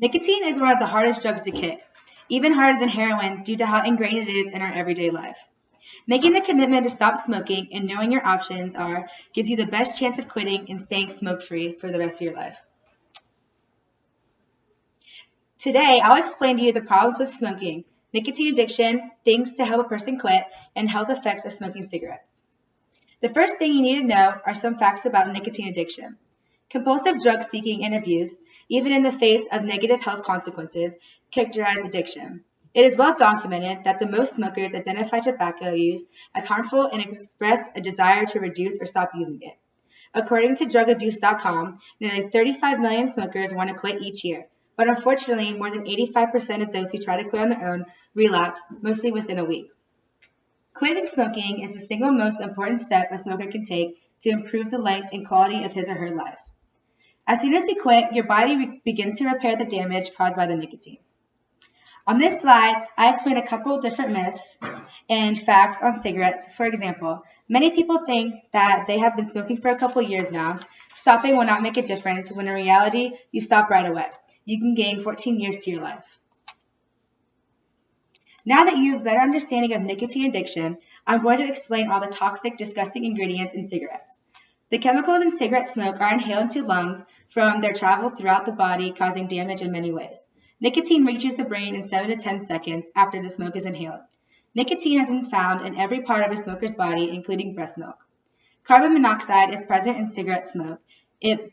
Nicotine is one of the hardest drugs to kick, even harder than heroin due to how ingrained it is in our everyday life. Making the commitment to stop smoking and knowing your options are gives you the best chance of quitting and staying smoke-free for the rest of your life. Today, I'll explain to you the problems with smoking, nicotine addiction, things to help a person quit, and health effects of smoking cigarettes. The first thing you need to know are some facts about nicotine addiction. Compulsive drug seeking and abuse, even in the face of negative health consequences, characterize addiction. It is well documented that the most smokers identify tobacco use as harmful and express a desire to reduce or stop using it. According to drugabuse.com, nearly 35 million smokers want to quit each year, but unfortunately, more than 85% of those who try to quit on their own relapse, mostly within a week. Quitting smoking is the single most important step a smoker can take to improve the length and quality of his or her life. As soon as you quit, your body begins to repair the damage caused by the nicotine. On this slide, I explain a couple of different myths and facts on cigarettes. For example, many people think that they have been smoking for a couple years now. Stopping will not make a difference, when in reality, you stop right away. You can gain 14 years to your life. Now that you have a better understanding of nicotine addiction, I'm going to explain all the toxic, disgusting ingredients in cigarettes. The chemicals in cigarette smoke are inhaled into lungs from their travel throughout the body, causing damage in many ways. Nicotine reaches the brain in 7 to 10 seconds after the smoke is inhaled. Nicotine has been found in every part of a smoker's body, including breast milk. Carbon monoxide is present in cigarette smoke. It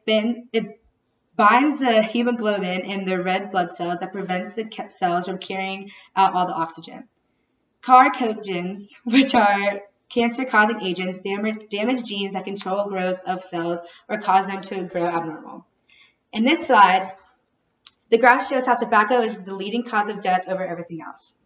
binds the hemoglobin in the red blood cells that prevents the cells from carrying out all the oxygen. Carcinogens, which are cancer-causing agents, damage genes that control growth of cells or cause them to grow abnormal. In this slide, the graph shows how tobacco is the leading cause of death over everything else.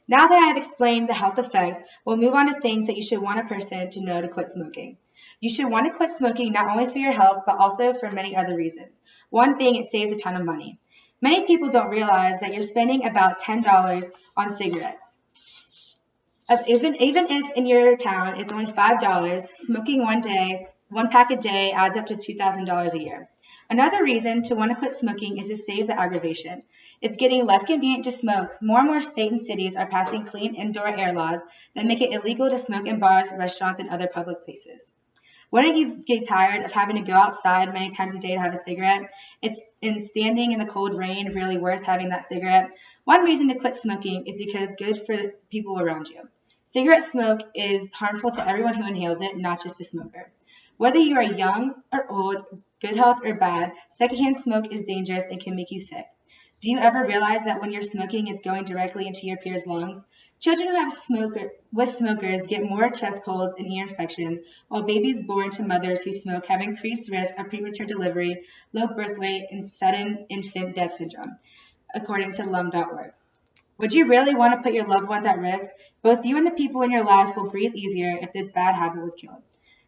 Now that I have explained the health effect, we'll move on to things that you should want a person to know to quit smoking. You should want to quit smoking not only for your health, but also for many other reasons. One being it saves a ton of money. Many people don't realize that you're spending about $10 on cigarettes. Even if in your town it's only $5, smoking one pack a day adds up to $2,000 a year. Another reason to want to quit smoking is to save the aggravation. It's getting less convenient to smoke. More and more states and cities are passing clean indoor air laws that make it illegal to smoke in bars, restaurants, and other public places. Wouldn't you get tired of having to go outside many times a day to have a cigarette? It's standing in the cold rain really worth having that cigarette? One reason to quit smoking is because it's good for the people around you. Cigarette smoke is harmful to everyone who inhales it, not just the smoker. Whether you are young or old, good health or bad, secondhand smoke is dangerous and can make you sick. Do you ever realize that when you're smoking, it's going directly into your peers' lungs? Children who have smokers get more chest colds and ear infections, while babies born to mothers who smoke have increased risk of premature delivery, low birth weight, and sudden infant death syndrome, according to lung.org. Would you really want to put your loved ones at risk? Both you and the people in your life will breathe easier if this bad habit was killed.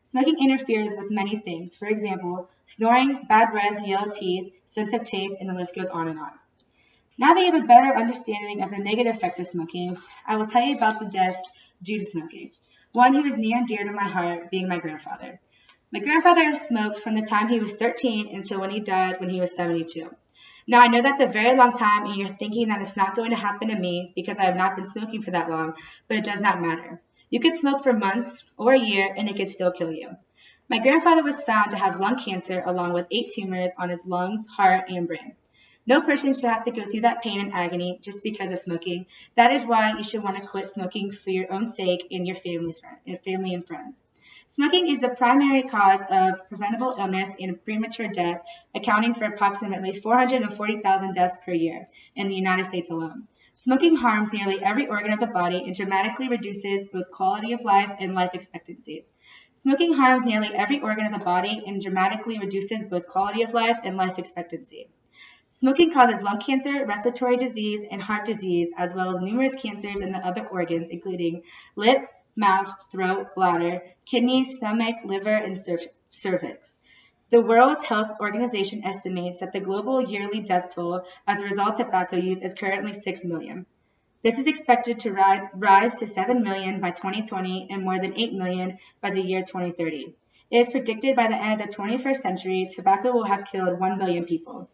Smoking interferes with many things. For example, snoring, bad breath, yellow teeth, sense of taste, and the list goes on and on. Now that you have a better understanding of the negative effects of smoking, I will tell you about the deaths due to smoking. One who is near and dear to my heart being my grandfather. My grandfather has smoked from the time he was 13 until when he died when he was 72. Now, I know that's a very long time, and you're thinking that it's not going to happen to me because I have not been smoking for that long, but it does not matter. You could smoke for months or a year, and it could still kill you. My grandfather was found to have lung cancer along with 8 tumors on his lungs, heart, and brain. No person should have to go through that pain and agony just because of smoking. That is why you should want to quit smoking for your own sake and your family and friends. Smoking is the primary cause of preventable illness and premature death, accounting for approximately 440,000 deaths per year in the United States alone. Smoking harms nearly every organ of the body and dramatically reduces both quality of life and life expectancy. Smoking harms nearly every organ of the body and dramatically reduces both quality of life and life expectancy. Smoking causes lung cancer, respiratory disease, and heart disease, as well as numerous cancers in the other organs, including lip, mouth, throat, bladder, kidneys, stomach, liver, and cervix. The World Health Organization estimates that the global yearly death toll as a result of tobacco use is currently 6 million. This is expected to rise to 7 million by 2020 and more than 8 million by the year 2030. It is predicted by the end of the 21st century, tobacco will have killed 1 billion people.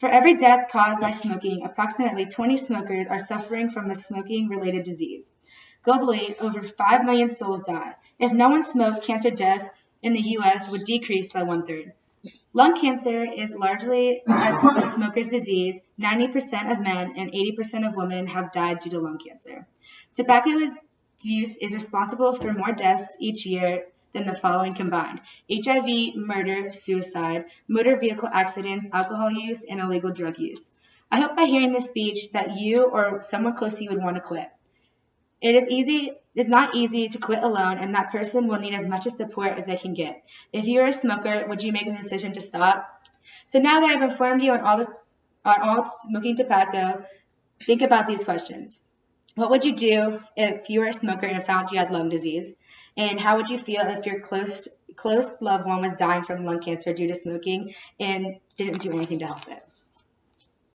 For every death caused by smoking, approximately 20 smokers are suffering from a smoking-related disease. Globally, over 5 million souls die. If no one smoked, cancer deaths in the U.S. would decrease by one-third. Lung cancer is largely a smoker's disease. 90% of men and 80% of women have died due to lung cancer. Tobacco use is responsible for more deaths each year than the following combined: HIV, murder, suicide, motor vehicle accidents, alcohol use, and illegal drug use. I hope by hearing this speech that you or someone close to you would want to quit. It's not easy to quit alone, and that person will need as much support as they can get. If you're a smoker, would you make the decision to stop? So now that I've informed you on all smoking tobacco, think about these questions. What would you do if you were a smoker and found you had lung disease? And how would you feel if your close loved one was dying from lung cancer due to smoking and didn't do anything to help it?